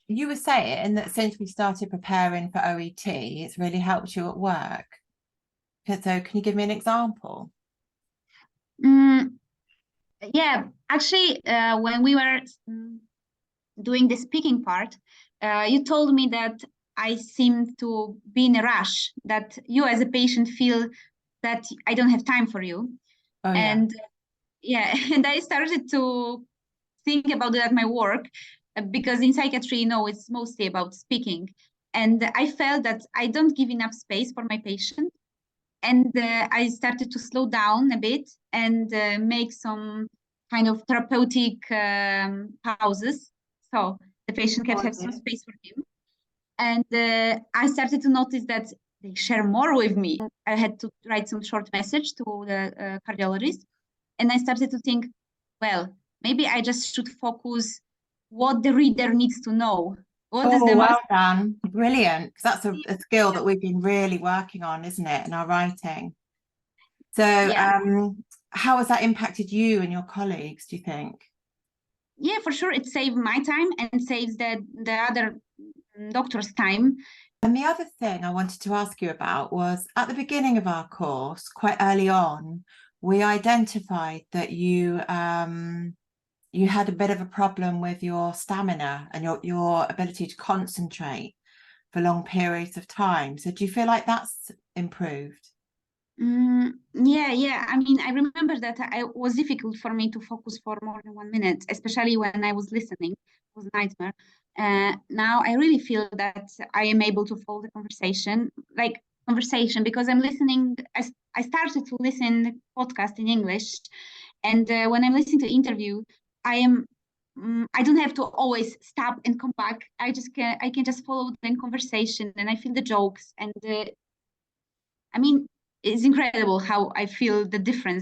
you were saying that since we started preparing for OET, it's really helped you at work. So can you give me an example? Mm, yeah, actually, when we were doing the speaking part, you told me that I seem to be in a rush, that you as a patient feel that I don't have time for you. Oh yeah. And yeah, and I started to think about it at my work because in psychiatry, it's mostly about speaking. And I felt that I don't give enough space for my patient. And I started to slow down a bit and make some kind of therapeutic pauses. So the patient can have some space for him. And I started to notice that they share more with me. I had to write some short message to the cardiologist. And I started to think, well, maybe I just should focus what the reader needs to know. What is Oh, the most well done. Brilliant. Because that's a skill that we've been really working on, isn't it, in our writing? So, yeah. how has that impacted you and your colleagues, do you think? Yeah, for sure. It saved my time and saves the other doctor's time. And the other thing I wanted to ask you about was at the beginning of our course, quite early on, we identified that you had a bit of a problem with your stamina and your ability to concentrate for long periods of time. So do you feel like that's improved? Yeah. I mean, I remember that it was difficult for me to focus for more than 1 minute, especially when I was listening. It was a nightmare. Now I really feel that I am able to follow the conversation, because I'm listening. I started to listen podcast in English, and when I'm listening to interview, I am. I don't have to always stop and come back. I can just follow the conversation, and I feel the jokes. And I mean, it's incredible how I feel the difference